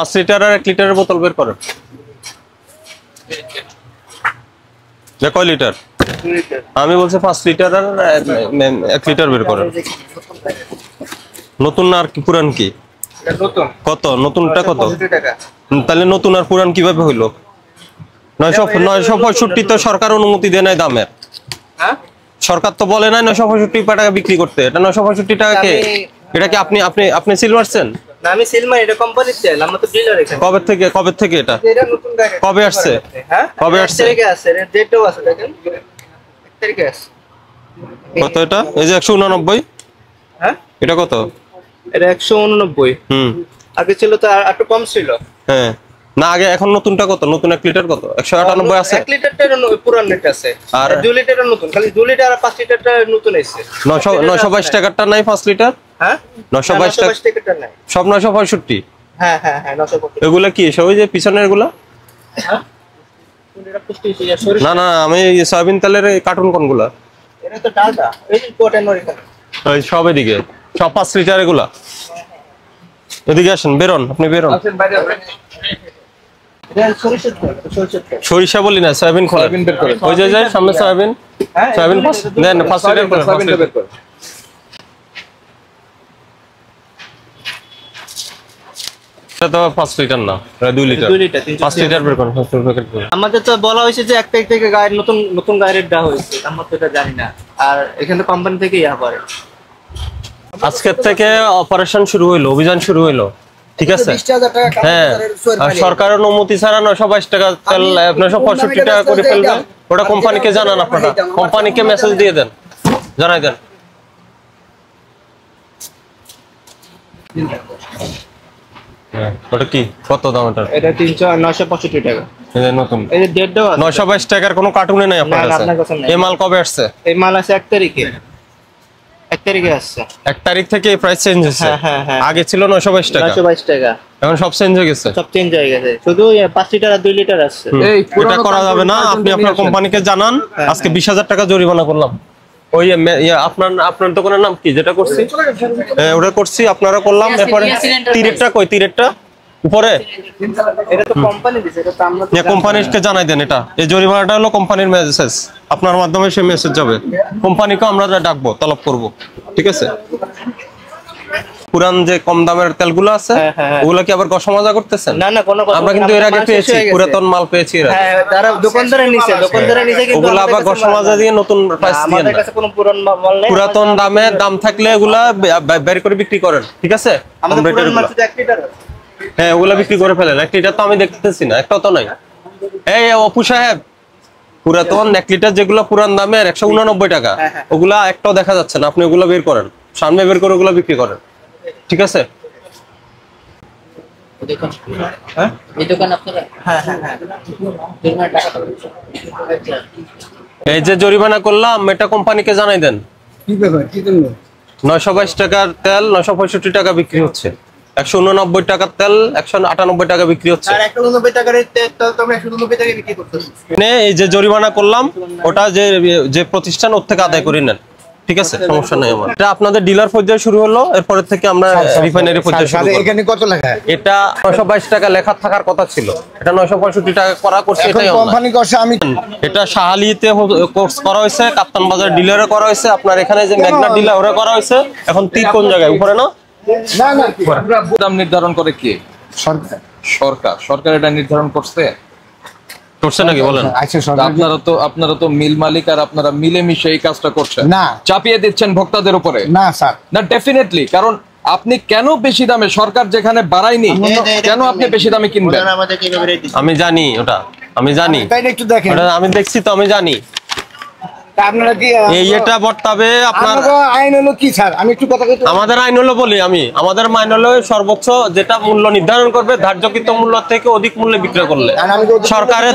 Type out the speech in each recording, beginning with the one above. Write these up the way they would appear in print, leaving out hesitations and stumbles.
5 litre আর 1 লিটারের বোতল বের করেন। যে কয় লিটার? আমি বলছি 5 লিটার আর 1 লিটার বের করেন। নতুন আর কি পুরান কি? কত নতুনটা কত? তাহলে নতুন আর পুরান কিভাবে হইলো? 965 তো সরকার অনুমতি দেয় নাই দামের। হ্যাঁ, সরকার তো বলে নাই 965 টাকা বিক্রি করতে। এটা 965 টাকা কে? এটা কি আপনি সিল মারছেন? না, আমি সিল মারি, এটা কোম্পানির তেল, আমরা তো ডিলার এখানে। কবে থেকে এটা? এটা নতুন গাড়ি। কবে আসছে? হ্যাঁ, কবে আসছে? তারিখে আসছে, এর ডেটও আছে দেখেন। 1 তারিখে আসছে। কত এটা? এই যে 189। হ্যাঁ, এটা কত? এটা 189। আগে ছিল তো একটু কম ছিল। হ্যাঁ, না আগে, এখন নতুনটা কত? নতুন 1 লিটার কত? 198 আছে। 1 লিটারটার পুরান রেট আছে, আর 2 লিটারের নতুন, খালি 2 লিটার আর 5 লিটারটা নতুন আইছে। 922 টাকারটা নাই 5 লিটার? হ্যাঁ, 922 টাকারটা নাই, সব 965। হ্যাঁ হ্যাঁ হ্যাঁ, 965। এগুলা কি সব ওই যে পিছনের এগুলা? হ্যাঁ, এটা পুষ্টি সরিষা। না আমি সয়াবিন তেলের কার্টুন কোনগুলা? এটা তো ডালটা, এই যে কোটেনর এখানে। ওই সব এদিকে, সব 5 লিটার এগুলা। এদিকে আসেন, বেরোন, আপনি বেরোন। আসেন বাইরে আসেন। এটা সরিষা তেল। সরিষা বলি না, সয়াবিন খোলা। সয়াবিন বের করে। ওই যে সামনে সয়াবিন। হ্যাঁ, সয়াবিন দেন 5 লিটার করে। সয়াবিন বের করে। এটা তো 5 লিটার না, এটা 2 লিটার। 5 লিটার বের করুন, 5 প্যাকেট করুন। আমাদের তো বলা হয়েছে যে 1 তারিখ থেকে গাড়ির নতুন গাড়ির দেওয়া হয়েছে, আমরা তো এটা জানি না। আর এখানে কোম্পানি থেকে ইয়া করে। আজকের থেকে অপারেশন শুরু হইলো, অভিযান শুরু হইলো, ঠিক আছে? হ্যাঁ, সরকারের অনুমতি ছাড়া 922 টাকা তেল 965 টাকা করে ফেলবে। ওটা কোম্পানিকে জানান, আপনারা কোম্পানিকে মেসেজ দিয়ে দেন, জানাই দেন। ওটা কি কত দাম? এটা 965 টাকা। এটা নতুন, এই যে ডেট দেওয়া 922 টাকার কোনো কার্টুনে নাই আপনার কাছে। এই মাল কবে আসছে? এই মাল আছে 1 তারিখে। 1 তারিখে আসছে। 1 তারিখ থেকে এই প্রাইস চেঞ্জ হয়েছে। হ্যাঁ, আগে ছিল 922 টাকা। 922 টাকা, এখন সব চেঞ্জ হয়ে গেছে। সব চেঞ্জ হয়ে গেছে, শুধু 5 লিটার আর 2 লিটার আসছে। এটা করা যাবে না, আপনি আপনার কোম্পানিকে জানান। আজকে 20,000 টাকা জরিমানা করলাম। ওই আপনার দোকানের নাম কি যেটা করছি? ওটা করছি, আপনারা করলাম। এরপরে তিরেরটা কই? তিরেরটা উপরে? এটা তো কোম্পানি দিছে, এটা তো আমরা কোম্পানিকে জানাই দেন। এটা এই জরিমানাটা হলো কোম্পানির মেসেজ, আপনার মাধ্যমে সেই মেসেজ যাবে কোম্পানিকে, আমরা ডাকবো, তলব করব, ঠিক আছে? পুরান যে কম দামের তেলগুলো আছে, ওগুলা কি আবার গসমাজা করতেছেন? না, কোনো কথা। আমরা কিন্তু এর আগে পেয়েছি, পুরাতন মাল পেয়েছি। হ্যাঁ, তারা দোকানদারে নিছে কিন্তু ওগুলা আবার গসমাজা দিয়ে নতুন প্রাইস দিয়ে আমাদের কাছে কোনো পুরান মাল নেই। পুরাতন দাম থাকলে এগুলা বের করে বিক্রি করেন, ঠিক আছে? আমাদের পুরান মাল শুধু 1 লিটার। হ্যাঁ, ওগুলা বিক্রি করে ফেলেন। 1 লিটার তো আমি দেখতেছি না, একটাও তো নাই। এই অপু সাহেব, পুরাতন 1 লিটার যেগুলো পুরান দামের 189 টাকা, ওগুলা একটাও দেখা যাচ্ছে না। আপনি ওগুলা বের করেন, সামনে বের করে ওগুলা বিক্রি করেন, ঠিক আছে? হ্যাঁ, এই দোকান আপনারা? হ্যাঁ, এই যে জরিমানা করলাম, এটা কোম্পানিকে জানাই দেন। কি ব্যাপার, কি জন্য? 922 টাকার তেল 965 টাকা বিক্রি হচ্ছে। 189 টাকার তেল 198 টাকা বিক্রি হচ্ছে। আর 189 টাকার তেল তো আমরা 189 টাকায় বিক্রি করতেছি। এই যে জরিমানা করলাম, ওটা যে প্রতিষ্ঠান ওর থেকে আদায় করে নেন, ঠিক আছে? সমস্যা নাই আমার। এটা আপনাদের ডিলার পর্যায়ে শুরু হলো, এরপর থেকে আমরা রিফাইনারি পর্যায়ে শুরু করব। এখানে কত লেখা? এটা 922 টাকা লেখা থাকার কথা ছিল, এটা 965 টাকা করা করছে। এটাই কোম্পানি করছে। আমি এটা শাহালিতে কোর্স করা হয়েছে, কাপ্তান বাজার ডিলারে করা হয়েছে, আপনার এখানে যে মেঘনা ডিলার ওরা করা হয়েছে। এখন তীর কোন জায়গায়? উপরে না? দাম নির্ধারণ করে কে? সরকার এটা নির্ধারণ করছে নাকি বলেন? আপনারা তো মিল মালিক, আর আপনারা মিলেমিশে এই কাজটা করছেন না, চাপিয়ে দিচ্ছেন ভোক্তাদের উপরে। না স্যার, না, ডেফিনেটলি। কারণ আপনি কেন বেশি দামে, সরকার যেখানে বাড়ায়নি, কেন আপনি বেশি দামে কিনবেন? আমি জানি, ওটা আমি জানি, একটু দেখেন। আমি দেখছি তো, আমি জানি। আপনারা কি এটা বর্তাবে আপনার আইন হলো কি স্যার? আমি একটু কথা বলতে, আমাদের আইন হলো বলি আমি, আমাদের আইন হলো সর্বোচ্চ যেটা মূল্য নির্ধারণ করবে ধার্যকৃত মূল্য থেকে অধিক মূল্যে বিক্রি করলে সরকারের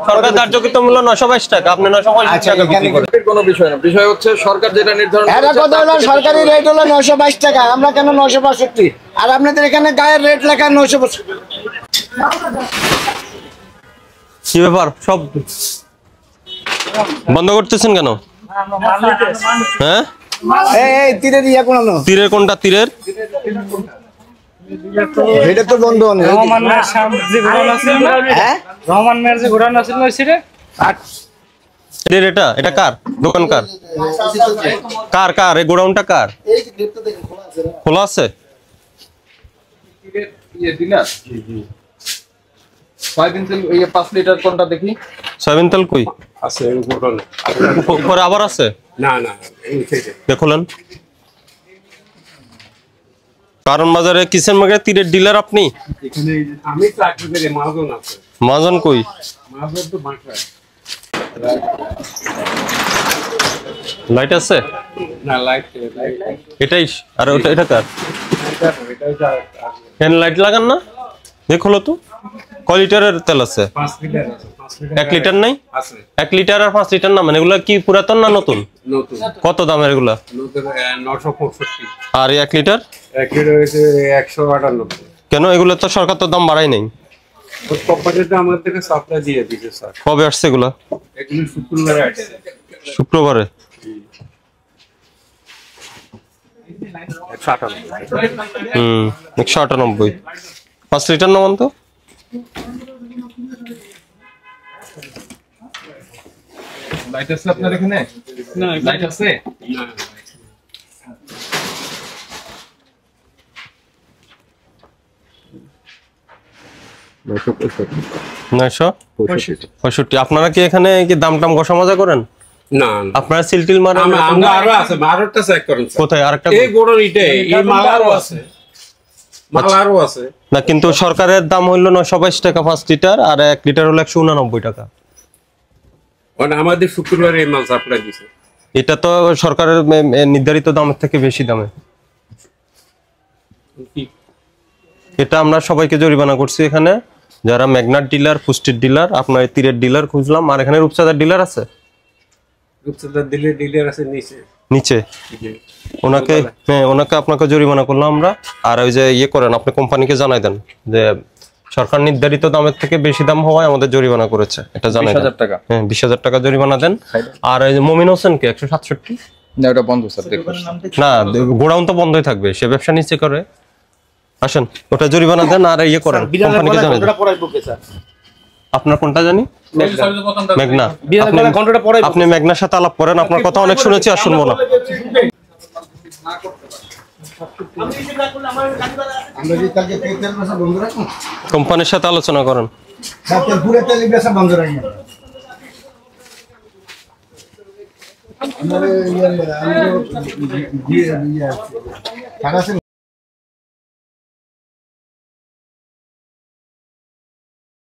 সরকার ধার্যকৃত মূল্য 922 টাকা, আপনি 922 টাকা বিক্রি করেন। কোনো বিষয় না, বিষয় হচ্ছে সরকার যেটা নির্ধারণ করছে। সরকারি রেট হলো 922 টাকা, আমরা কেন 965? আর আপনাদের এখানে গায়ের রেট লেখা 965। কি ব্যাপার, সব বন্ধ করতেছেন কেন? হ্যাঁ, তীরের কোনটা? তীরের এটা তো বন্ধ নেই। রহমান মেয়ের যে ঘোরানো আছে না, রহমান মেয়ের যে ঘোরানো আছে না সেটা এটা কার দোকান, কার এই গোডাউনটা কার? খোলা আছে? সয়াবিন তেল 5 লিটার কোনটা দেখি? সয়াবিন তেল কই আছে গোডাউনে? পরে আবার আছে? না না, এই থেকে দেখলেন কারণ বাজারে কিচেন মার্কেট তীরের ডিলার আপনি? এখানে আমি তো একবারে মাজন আছে। মাজন কই? মাজন তো বাঁকড়া। লাইট আছে না, লাইট এটাই। আর ওটা এটা কার? এটা ফ্যান লাইট লাগান না? দেখলো তো কয় লিটারের তেল আছে? 5 লিটার আছে। 5 লিটার 1 লিটার নাই? আছে। 1 লিটার আর 5 লিটার না, মানে এগুলা কি পুরাতন না নতুন? নতুন। কত দামের এগুলা? নতুন 965। আর 1 লিটার? 1 লিটার হইছে 198। কেন এগুলো তো সরকার তো দাম বাড়াই নাই। ওই কোম্পানিটা আমাদেরকে সাপ্লাই দিয়ে দিয়েছে স্যার। কবে আসছে এগুলা? এগুলো শুক্রবারে আসছে। শুক্রবারে। 198। 198। 5 লিটার নামান তো। লাইট আছে আপনার এখানে? না, লাইট আছে? না, 965। আপনারা কি এখানে কি দাম টাম ঘষা মাজা করেন? না, আপনারা সিলটিল মারেন? আমরা আরো আছে, আরোটা চেক করেন স্যার। কোথায় আরেকটা? এই গোডাউন এই মাল আরো আছে। মাল আরো আছে। না, কিন্তু সরকারের দাম হইলো 922 টাকা 5 লিটার, আর 1 লিটার হলো 189 টাকা। মানে আমাদের শুক্রবারে এই মাল সাপ্লাই দিছে। এটা তো সরকারের নির্ধারিত দামের থেকে বেশি দামে। এটা আমরা সবাইকে জরিমানা করছি এখানে, যারা ম্যাগনার ডিলার, পুষ্টির ডিলার, আপনার তীরের ডিলার খুঁজলাম। আর এখানে রূপসাদার ডিলার আছে? রূপসাদার ডিলার আছে নিচে। ওনাকে ওনাকে আপনাকে জরিমানা করলাম আমরা। আর ওই যে ইয়ে করেন, আপনি কোম্পানিকে জানাই দেন যে সরকার নির্ধারিত দামের থেকে বেশি দাম হওয়ায় আমাদের জরিমানা করেছে, এটা জানাই। 20,000 টাকা। হ্যাঁ, 20,000 টাকা জরিমানা দেন। আর এই যে মমিন হোসেন কে 167? না, ওটা বন্ধ স্যার, দেখুন। না, গোডাউন তো বন্ধই থাকবে, সে ব্যবসা নিচে করে। আসেন, ওটা জরিমানা দেন আর ইয়ে করেন, কোম্পানিকে জানাই দেন। আপনার কোনটা জানি? মেঘনা। আপনি মেঘনার সাথে আলাপ করেন, আপনার কথা অনেক শুনেছি আর শুনবো না। কোম্পানির সাথে আলোচনা করেন। বন্ধ